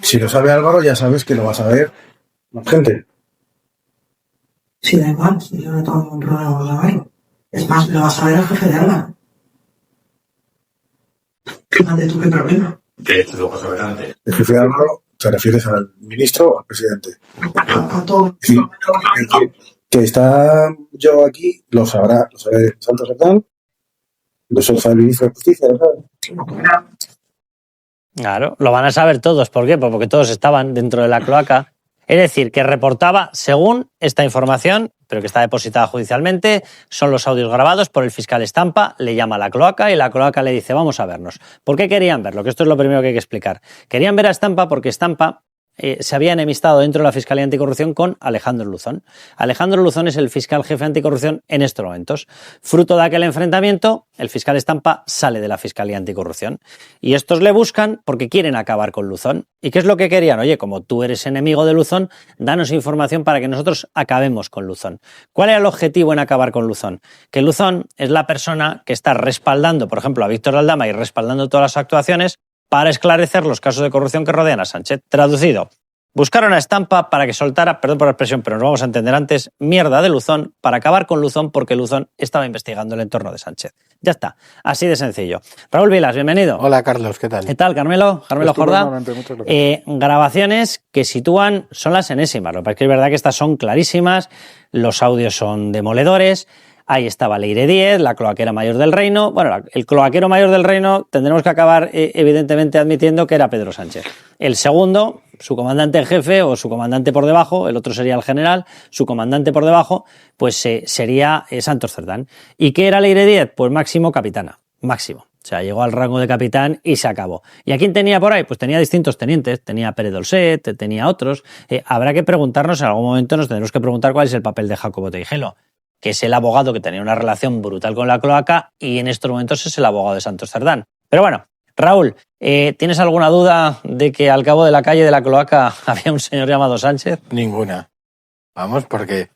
Si lo sabe Álvaro, ya sabes que lo va a saber más gente. Sí, da igual, si yo no tengo ningún problema con la vaina. Es más, lo vas a ver el jefe de Álvaro. Fíjate tú qué problema. ¿Qué lo vas a ver antes? El jefe de Álvaro, ¿te refieres al ministro o al presidente? A todo. Sí, que está yo aquí, lo sabe Santos Sardán, lo sabe el ministro de Justicia, lo sabe. Claro, lo van a saber todos. ¿Por qué? Pues porque todos estaban dentro de la cloaca. Es decir, que reportaba, según esta información, pero que está depositada judicialmente, son los audios grabados por el fiscal Estampa, le llama a la cloaca y la cloaca le dice, vamos a vernos. ¿Por qué querían verlo? Que esto es lo primero que hay que explicar. Querían ver a Estampa porque Estampa se había enemistado dentro de la Fiscalía Anticorrupción con Alejandro Luzón. Alejandro Luzón es el fiscal jefe anticorrupción en estos momentos. Fruto de aquel enfrentamiento, el fiscal Estampa sale de la Fiscalía Anticorrupción. Y estos le buscan porque quieren acabar con Luzón. ¿Y qué es lo que querían? Oye, como tú eres enemigo de Luzón, danos información para que nosotros acabemos con Luzón. ¿Cuál era el objetivo en acabar con Luzón? Que Luzón es la persona que está respaldando, por ejemplo, a Víctor Aldama y respaldando todas las actuaciones para esclarecer los casos de corrupción que rodean a Sánchez. Traducido, buscaron a Estampa para que soltara, perdón por la expresión, pero nos vamos a entender antes, mierda de Luzón para acabar con Luzón porque Luzón estaba investigando el entorno de Sánchez. Ya está, así de sencillo. Raúl Vilas, bienvenido. Hola Carlos, ¿qué tal? ¿Qué tal, Carmelo? Carmelo Jordá. Muchas gracias. Grabaciones que sitúan, son las enésimas, lo que pasa es que es verdad que estas son clarísimas, los audios son demoledores. Ahí estaba Leire Díez, la cloaquera mayor del reino. Bueno, el cloaquero mayor del reino tendremos que acabar evidentemente admitiendo que era Pedro Sánchez. El segundo, su comandante en jefe o su comandante por debajo, el otro sería el general, su comandante por debajo, pues sería Santos Cerdán. ¿Y qué era Leire Díez? Pues máximo capitana, máximo. O sea, llegó al rango de capitán y se acabó. ¿Y a quién tenía por ahí? Pues tenía distintos tenientes. Tenía a Pere Dolcet, tenía otros. Habrá que preguntarnos, en algún momento nos tendremos que preguntar cuál es el papel de Jacobo Teijelo, que es el abogado que tenía una relación brutal con la cloaca y en estos momentos es el abogado de Santos Cerdán. Pero bueno, Raúl, ¿tienes alguna duda de que al cabo de la calle de la cloaca había un señor llamado Sánchez? Ninguna. Vamos, porque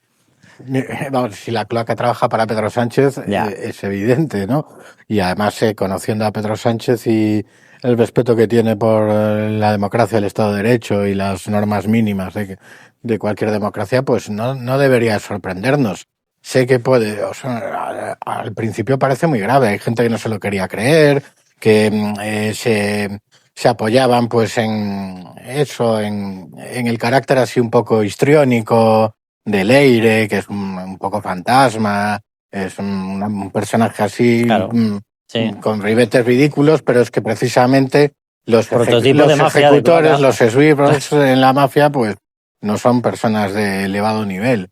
si la cloaca trabaja para Pedro Sánchez, es evidente, ¿no? Y además, conociendo a Pedro Sánchez y el respeto que tiene por la democracia, el Estado de Derecho y las normas mínimas de cualquier democracia, pues no debería sorprendernos. Sé que puede, o sea, al principio parece muy grave, hay gente que no se lo quería creer, que se apoyaban pues en eso, en el carácter así un poco histriónico de Leire, que es un poco fantasma, es un personaje así, claro, sí, con ribetes ridículos, pero es que precisamente los ejecutores, los esbirros en la mafia, pues no son personas de elevado nivel.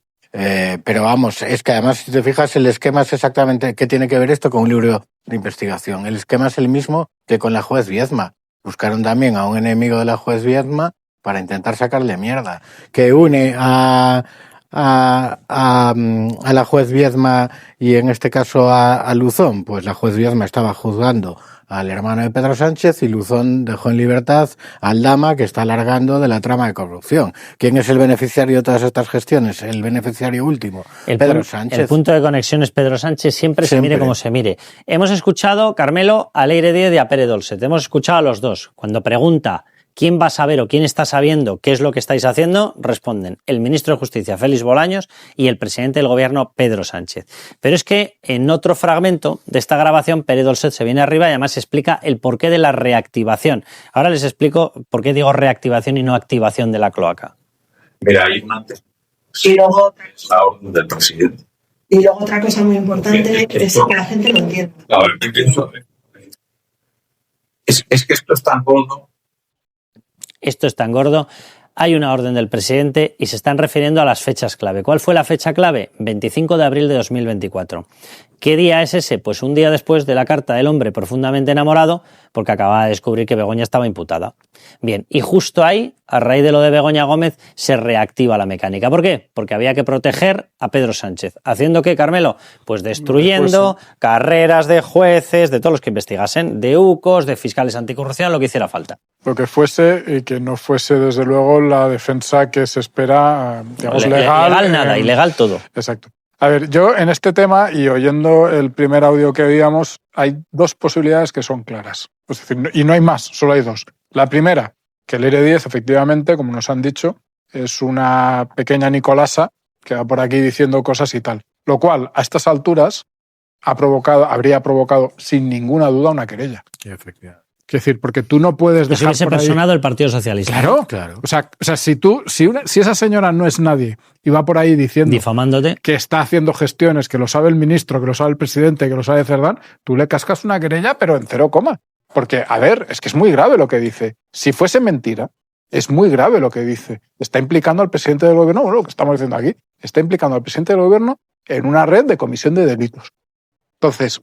Pero vamos, es que además, si te fijas, el esquema es exactamente qué tiene que ver esto con un libro de investigación. El esquema es el mismo que con la juez Viedma. Buscaron también a un enemigo de la juez Viedma para intentar sacarle mierda. Que une a la juez Viedma y en este caso a Luzón. Pues la juez Viedma estaba juzgando al hermano de Pedro Sánchez y Luzón dejó en libertad a Aldama, que está alargando de la trama de corrupción. ¿Quién es el beneficiario de todas estas gestiones? El beneficiario último, Pedro Sánchez. El punto de conexión es Pedro Sánchez, siempre se mire como se mire. Hemos escuchado, Carmelo, a Leire Díez y a Pere Dolcet. Hemos escuchado a los dos. Cuando pregunta ¿quién va a saber o quién está sabiendo qué es lo que estáis haciendo? Responden el ministro de Justicia, Félix Bolaños, y el presidente del gobierno, Pedro Sánchez. Pero es que en otro fragmento de esta grabación, Pere Dolcet se viene arriba y además explica el porqué de la reactivación. Ahora les explico por qué digo reactivación y no activación de la cloaca. Mira, hay un antes. Y luego, Es la orden del presidente. Y luego otra cosa muy importante es que la gente lo entienda. Claro, yo pienso, es que esto es tan gordo. Esto es tan gordo. Hay una orden del presidente y se están refiriendo a las fechas clave. ¿Cuál fue la fecha clave? 25 de abril de 2024. ¿Qué día es ese? Pues un día después de la carta del hombre profundamente enamorado, porque acababa de descubrir que Begoña estaba imputada. Bien, y justo ahí, a raíz de lo de Begoña Gómez, se reactiva la mecánica. ¿Por qué? Porque había que proteger a Pedro Sánchez. ¿Haciendo qué, Carmelo? Pues destruyendo carreras de jueces, de todos los que investigasen, de UCOs, de fiscales anticorrupción, lo que hiciera falta. Lo que fuese y que no fuese, desde luego, la defensa que se espera, digamos, legal. Legal nada, ilegal todo. Exacto. A ver, yo en este tema, y oyendo el primer audio que oíamos, hay dos posibilidades que son claras. Es decir, y no hay más, solo hay dos. La primera, que el Leire 10, efectivamente, como nos han dicho, es una pequeña Nicolasa que va por aquí diciendo cosas y tal. Lo cual, a estas alturas, habría provocado, sin ninguna duda, una querella. Efectivamente. Es decir, porque tú no puedes Que se dejar hubiese por ahí... personado el Partido Socialista. Claro, Claro. O sea si esa señora no es nadie y va por ahí diciendo Difamándote. que está haciendo gestiones, que lo sabe el ministro, que lo sabe el presidente, que lo sabe Cerdán, tú le cascas una querella, pero en 0, porque, a ver, es que es muy grave lo que dice. Si fuese mentira, es muy grave lo que dice. Está implicando al presidente del gobierno, bueno, lo que estamos diciendo aquí, está implicando al presidente del gobierno en una red de comisión de delitos. Entonces,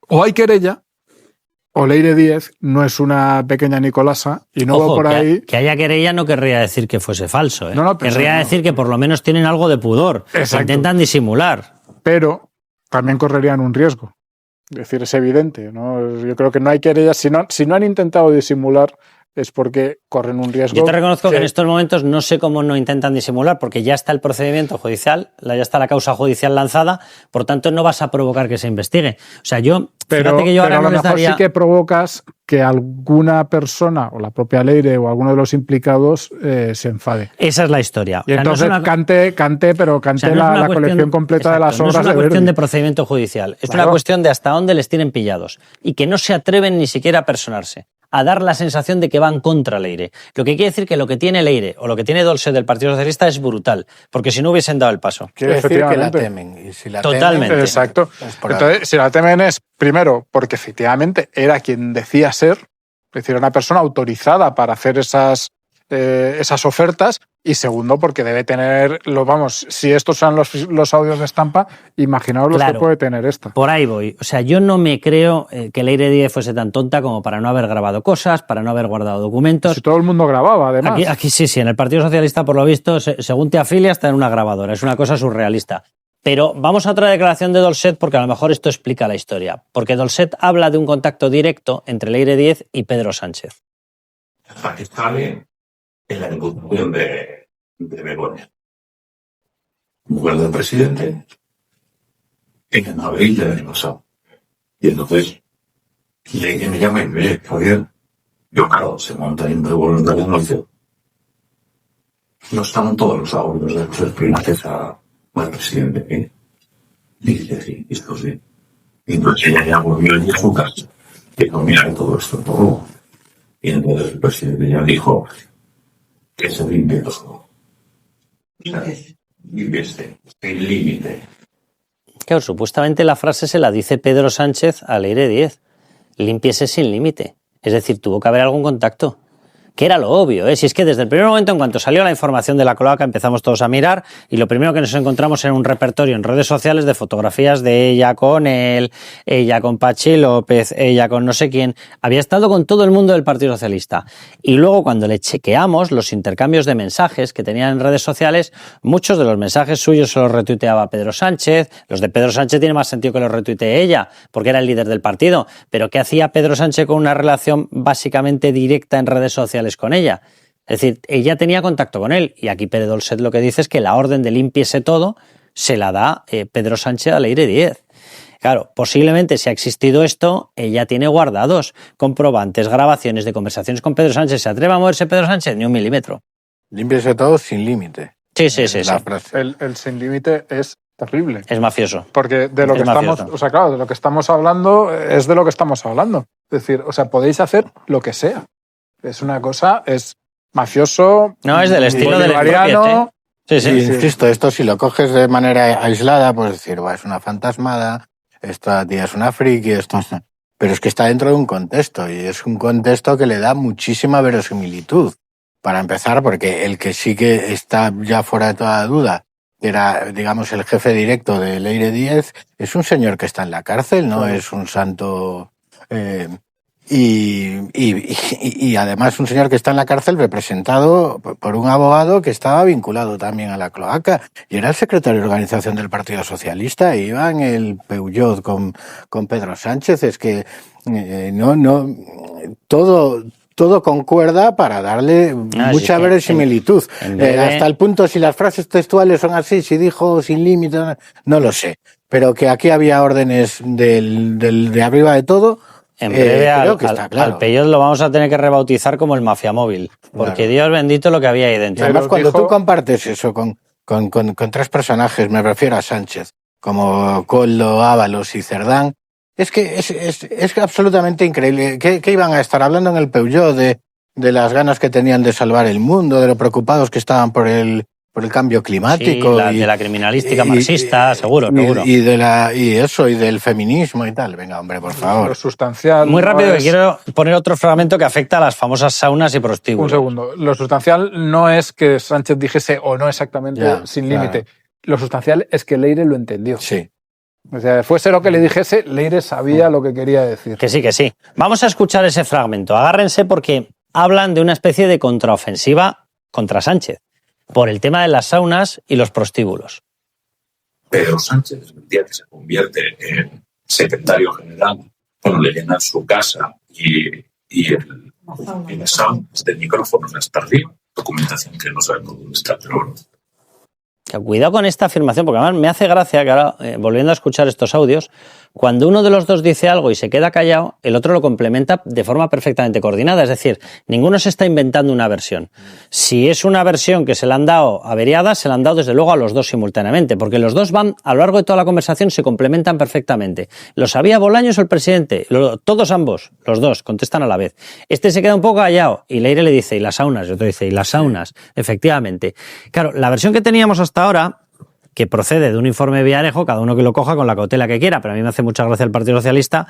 o hay querella, o Leire 10 no es una pequeña Nicolasa y no va Ojo, por ahí... que haya querella no querría decir que fuese falso. ¿eh? No, pero querría no. decir que por lo menos tienen algo de pudor. Exacto. Que intentan disimular. Pero también correrían un riesgo. Es decir, es evidente, ¿no? Yo creo que no hay querella. Si no han intentado disimular, es porque corren un riesgo. Yo te reconozco que en estos momentos no sé cómo no intentan disimular, porque ya está el procedimiento judicial, ya está la causa judicial lanzada, por tanto no vas a provocar que se investigue. O sea, fíjate que yo ahora a lo no les mejor daría... sí que provocas que alguna persona, o la propia Leire, o alguno de los implicados, se enfade. Esa es la historia. Y O sea, entonces no es una... cante, pero cante O sea, no es una la cuestión- colección completa de Exacto, las obras no es una de cuestión Verdi. de procedimiento judicial, es Claro. una cuestión de hasta dónde les tienen pillados y que no se atreven ni siquiera a personarse, a dar la sensación de que van contra Leire. Lo que quiere decir que lo que tiene Leire o lo que tiene Dolce del Partido Socialista es brutal, porque si no hubiesen dado el paso. Quiere decir que la Efectivamente. temen. Y si la Totalmente. temen, Exacto. es por Entonces, si la temen es, primero, porque efectivamente era quien decía ser, es decir, una persona autorizada para hacer esas ofertas, y segundo, porque debe tener, si estos son los audios de estampa, imaginaos los Claro. que puede tener esta. Por ahí voy. O sea, yo no me creo que Leire 10 fuese tan tonta como para no haber grabado cosas, para no haber guardado documentos. Si todo el mundo grababa, además. Aquí sí, en el Partido Socialista, por lo visto, según te afilias, está en una grabadora. Es una cosa surrealista. Pero vamos a otra declaración de Dolcet, porque a lo mejor esto explica la historia. Porque Dolcet habla de un contacto directo entre Leire 10 y Pedro Sánchez. Aquí sale en la imputación de Begoña, mujer del presidente, en abril del año pasado. Y entonces, Leire me llama y me dice, Javier, yo claro, se monta en revolución, no dice, no estaban todos los audios de los espionajes al presidente, ¿eh? Dice, sí, esto sí. Y entonces ella ya volvió a su casa, que no mira todo esto, todo. Y entonces el presidente ya dijo que se limpie todo. Límpiese, sin límite. Claro, supuestamente la frase se la dice Pedro Sánchez a Leire 10. Límpiese sin límite. Es decir, tuvo que haber algún contacto. Que era lo obvio, ¿eh? Si es que desde el primer momento, en cuanto salió la información de la cloaca, empezamos todos a mirar y lo primero que nos encontramos era un repertorio en redes sociales de fotografías de ella con él, ella con Pachi López, ella con no sé quién. Había estado con todo el mundo del Partido Socialista. Y luego, cuando le chequeamos los intercambios de mensajes que tenían en redes sociales, muchos de los mensajes suyos se los retuiteaba Pedro Sánchez. Los de Pedro Sánchez tiene más sentido que los retuitee ella, porque era el líder del partido. Pero ¿qué hacía Pedro Sánchez con una relación básicamente directa en redes sociales con ella? Es decir, ella tenía contacto con él, y aquí Pere Dolcet lo que dice es que la orden de limpiese todo se la da Pedro Sánchez a Leire 10. Claro, posiblemente si ha existido esto, ella tiene guardados comprobantes, grabaciones de conversaciones con Pedro Sánchez. ¿Se atreve a moverse Pedro Sánchez? Ni un milímetro. límpiese todo sin límite. Sí. La frase. El sin límite es terrible. Es mafioso. Porque de lo Es que estamos, mafioso. o sea, claro, de lo que estamos hablando es de lo que estamos hablando. Es decir, o sea, podéis hacer lo que sea. Es una cosa, es mafioso. No, es del estilo del bolivariano. Sí. Sí, insisto, esto si lo coges de manera aislada, pues decir, es una fantasmada, esta tía es una friki, esto es... Pero es que está dentro de un contexto, y es un contexto que le da muchísima verosimilitud. Para empezar, porque el que sí que está ya fuera de toda duda, era, digamos, el jefe directo de Leire 10, es un señor que está en la cárcel, no es un santo... Y además un señor que está en la cárcel representado por un abogado que estaba vinculado también a la cloaca, y era el secretario de organización del Partido Socialista, y iba en el Peugeot con Pedro Sánchez. Es que todo concuerda para darle mucha verosimilitud. Hasta el punto, si las frases textuales son así, si dijo sin límite, no lo sé. Pero que aquí había órdenes de arriba de todo, En breve creo que está claro. al Peyot lo vamos a tener que rebautizar como el mafia móvil, porque Claro. Dios bendito lo que había ahí Y dentro. además, Pero cuando dijo- tú compartes eso con tres personajes, me refiero a Sánchez, como Koldo, Ábalos y Cerdán, es que es absolutamente increíble. ¿Qué iban a estar hablando en el Peugeot de las ganas que tenían de salvar el mundo, de lo preocupados que estaban por el cambio climático? Sí, de la criminalística marxista, seguro. Y del feminismo y tal. Venga, hombre, por favor. Lo sustancial. Muy rápido, no que es- quiero poner otro fragmento que afecta a las famosas saunas y Un prostíbulos. segundo. Lo sustancial no es que Sánchez dijese o no exactamente Ya, sin claro. límite. Lo sustancial es que Leire lo entendió. Sí. O sea, fuese lo que le dijese, Leire sabía lo que quería decir. Que sí, que sí. Vamos a escuchar ese fragmento. Agárrense porque hablan de una especie de contraofensiva contra Sánchez por el tema de las saunas y los prostíbulos. Pedro Sánchez, el día que se convierte en secretario general, bueno, le llenan su casa y las saunas de micrófonos hasta arriba, documentación que no sabemos dónde está, pero bueno. Cuidado con esta afirmación, porque además me hace gracia que ahora, volviendo a escuchar estos audios, cuando uno de los dos dice algo y se queda callado, el otro lo complementa de forma perfectamente coordinada. Es decir, ninguno se está inventando una versión. Si es una versión que se le han dado averiada, se la han dado desde luego a los dos simultáneamente, porque los dos van, a lo largo de toda la conversación, se complementan perfectamente. ¿Lo sabía Bolaños o el presidente? Todos ambos, los dos, contestan a la vez. Este se queda un poco callado y Leire le dice, ¿y las saunas? Y otro dice, ¿y las saunas? Efectivamente. Claro, la versión que teníamos hasta ahora, que procede de un informe de Villarejo, cada uno que lo coja con la cautela que quiera, pero a mí me hace mucha gracia el Partido Socialista,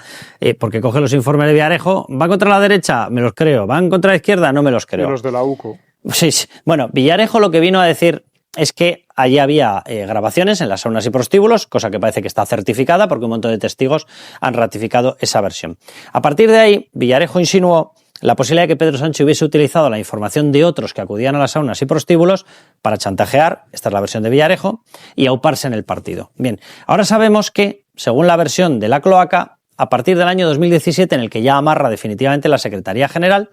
porque coge los informes de Villarejo, ¿van contra la derecha? Me los creo. ¿Van contra la izquierda? No me los Y creo. los de la UCO. Sí, sí. Bueno, Villarejo lo que vino a decir es que allí había grabaciones en las saunas y prostíbulos, cosa que parece que está certificada porque un montón de testigos han ratificado esa versión. A partir de ahí, Villarejo insinuó la posibilidad de que Pedro Sánchez hubiese utilizado la información de otros que acudían a las saunas y prostíbulos para chantajear, esta es la versión de Villarejo, y auparse en el partido. Bien, ahora sabemos que, según la versión de la cloaca, a partir del año 2017, en el que ya amarra definitivamente la Secretaría General,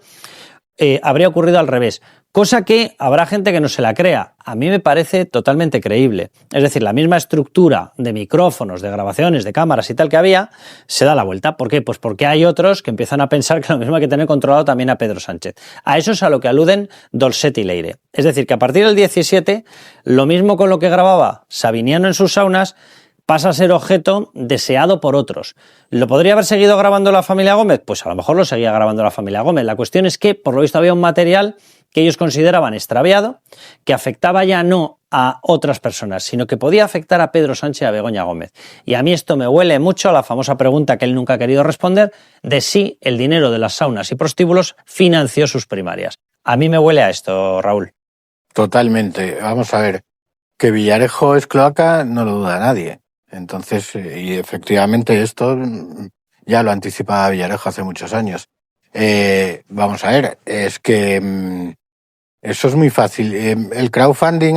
habría ocurrido al revés, cosa que habrá gente que no se la crea. A mí me parece totalmente creíble. Es decir, la misma estructura de micrófonos, de grabaciones, de cámaras y tal que había, se da la vuelta. ¿Por qué? Pues porque hay otros que empiezan a pensar que lo mismo hay que tener controlado también a Pedro Sánchez. A eso es a lo que aluden Dolcet y Leire. Es decir, que a partir del 17, lo mismo con lo que grababa Sabiniano en sus saunas, pasa a ser objeto deseado por otros. ¿Lo podría haber seguido grabando la familia Gómez? Pues a lo mejor lo seguía grabando la familia Gómez. La cuestión es que, por lo visto, había un material que ellos consideraban extraviado, que afectaba ya no a otras personas, sino que podía afectar a Pedro Sánchez y a Begoña Gómez. Y a mí esto me huele mucho a la famosa pregunta que él nunca ha querido responder, de si el dinero de las saunas y prostíbulos financió sus primarias. A mí me huele a esto, Raúl. Totalmente. Vamos a ver. Que Villarejo es cloaca no lo duda nadie. Entonces, y efectivamente esto ya lo anticipaba Villarejo hace muchos años. Vamos a ver, es que eso es muy fácil. El crowdfunding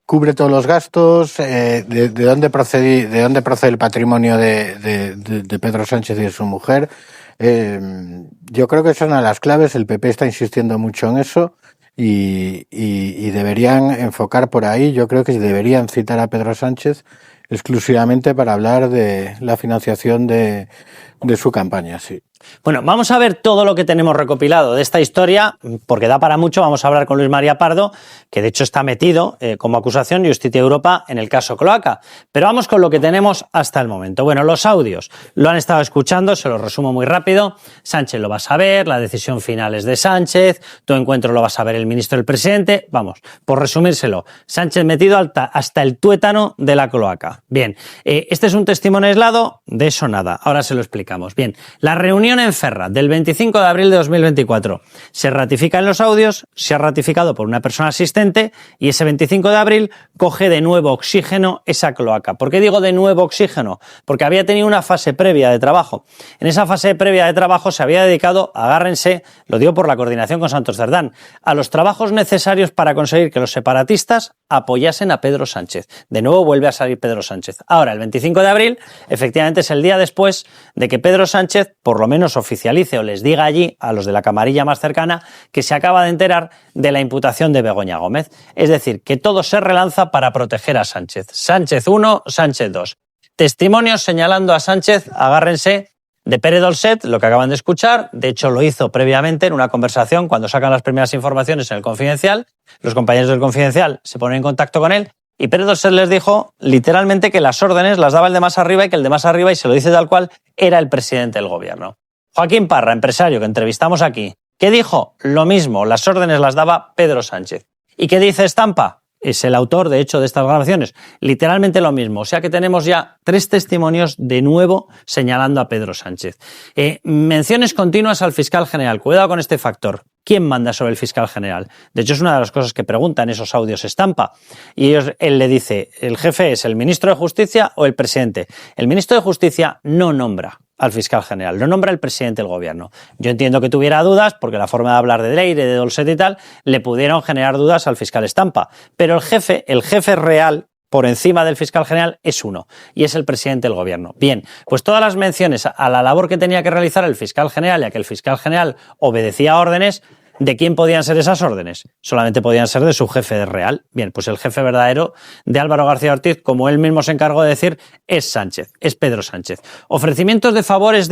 cubre todos los gastos. ¿De dónde procede el patrimonio de Pedro Sánchez y de su mujer? Yo creo que esa es una de las claves. El PP está insistiendo mucho en eso. Y deberían enfocar por ahí. Yo creo que deberían citar a Pedro Sánchez exclusivamente para hablar de la financiación de su campaña, sí. Bueno, vamos a ver todo lo que tenemos recopilado de esta historia, porque da para mucho. Vamos a hablar con Luis María Pardo, que de hecho está metido como acusación Justicia Europa en el caso Cloaca. Pero vamos con lo que tenemos hasta el momento. Bueno, los audios lo han estado escuchando, se los resumo muy rápido. Sánchez lo va a saber, la decisión final es de Sánchez, tu encuentro lo va a saber el ministro del presidente. Vamos, por resumírselo, Sánchez metido hasta el tuétano de la cloaca. Bien, este es un testimonio aislado, de eso nada, ahora se lo explicamos. Bien, la reunión en Ferraz del 25 de abril de 2024 se ratifica en los audios, se ha ratificado por una persona asistente y ese 25 de abril coge de nuevo oxígeno esa cloaca. ¿Por qué digo de nuevo oxígeno? Porque había tenido una fase previa de trabajo. En esa fase previa de trabajo se había dedicado, agárrense, lo digo por la coordinación con Santos Cerdán, a los trabajos necesarios para conseguir que los separatistas apoyasen a Pedro Sánchez. De nuevo vuelve a salir Pedro Sánchez. Ahora, el 25 de abril, efectivamente es el día después de que Pedro Sánchez, por lo menos oficialice o les diga allí a los de la camarilla más cercana que se acaba de enterar de la imputación de Begoña Gómez. Es decir, que todo se relanza para proteger a Sánchez. Sánchez 1, Sánchez 2. Testimonios señalando a Sánchez, agárrense, de Pere Dolcet, lo que acaban de escuchar. De hecho, lo hizo previamente en una conversación cuando sacan las primeras informaciones en el Confidencial. Los compañeros del Confidencial se ponen en contacto con él y Pere Dolcet les dijo literalmente que las órdenes las daba el de más arriba y que el de más arriba, y se lo dice tal cual, era el presidente del gobierno. Joaquín Parra, empresario que entrevistamos aquí, ¿qué dijo? Lo mismo, las órdenes las daba Pedro Sánchez. ¿Y qué dice Estampa? Es el autor, de hecho, de estas grabaciones. Literalmente lo mismo. O sea que tenemos ya 3 testimonios de nuevo señalando a Pedro Sánchez. Menciones continuas al fiscal general. Cuidado con este factor. ¿Quién manda sobre el fiscal general? De hecho, es una de las cosas que preguntan esos audios Estampa. Y él le dice, ¿el jefe es el ministro de Justicia o el presidente? El ministro de Justicia no nombra al fiscal general, lo nombra el presidente del gobierno. Yo entiendo que tuviera dudas, porque la forma de hablar de Leire, de Dolcet y tal, le pudieron generar dudas al fiscal Estampa. Pero el jefe real, por encima del fiscal general, es uno, y es el presidente del gobierno. Bien, pues todas las menciones a la labor que tenía que realizar el fiscal general y a que el fiscal general obedecía órdenes, ¿de quién podían ser esas órdenes? Solamente podían ser de su jefe real. Bien, pues el jefe verdadero de Álvaro García Ortiz, como él mismo se encargó de decir, es Sánchez, es Pedro Sánchez. Ofrecimientos de favores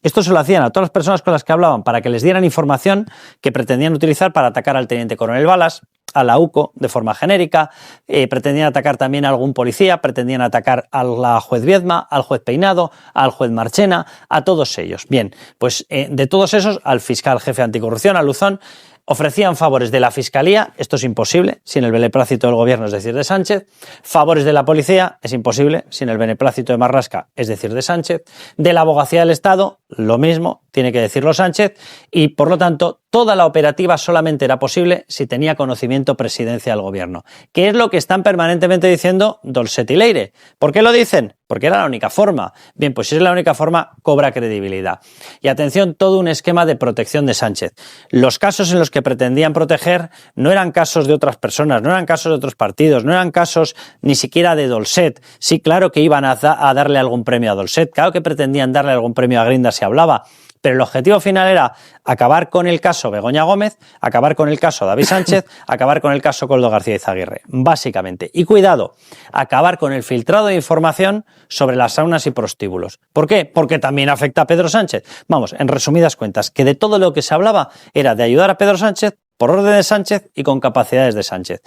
esto se lo hacían a todas las personas con las que hablaban para que les dieran información que pretendían utilizar para atacar al teniente coronel Balas, a la UCO de forma genérica, pretendían atacar también a algún policía, pretendían atacar a la juez Viedma, al juez Peinado, al juez Marchena, a todos ellos. Bien, pues de todos esos, al fiscal jefe anticorrupción, a Luzón, ofrecían favores de la Fiscalía, esto es imposible sin el beneplácito del gobierno, es decir, de Sánchez, favores de la policía, es imposible sin el beneplácito de Marlaska, es decir, de Sánchez, de la Abogacía del Estado, lo mismo, tiene que decirlo Sánchez, y por lo tanto toda la operativa solamente era posible si tenía conocimiento presidencia del gobierno, que es lo que están permanentemente diciendo Dolcet y Leire. ¿Por qué lo dicen? Porque era la única forma. Bien, pues si es la única forma, cobra credibilidad. Y atención, todo un esquema de protección de Sánchez. Los casos en los que pretendían proteger no eran casos de otras personas, no eran casos de otros partidos, no eran casos ni siquiera de Dolcet. Sí, claro que iban a darle algún premio a Dolcet, claro que pretendían darle algún premio a Grinda si hablaba, pero el objetivo final era acabar con el caso Begoña Gómez, acabar con el caso David Sánchez, acabar con el caso Koldo García Izaguirre, básicamente. Y cuidado, acabar con el filtrado de información sobre las saunas y prostíbulos. ¿Por qué? Porque también afecta a Pedro Sánchez. Vamos, en resumidas cuentas, que de todo lo que se hablaba era de ayudar a Pedro Sánchez por orden de Sánchez y con capacidades de Sánchez.